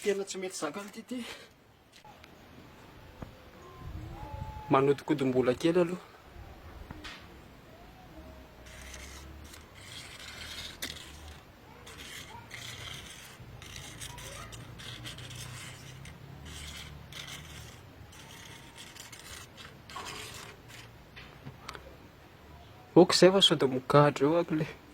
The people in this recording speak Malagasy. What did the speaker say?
tena tsy mety zakany ty manodikodim-bola kely aloha. Ok zay fa sao de mokahatra eo ako le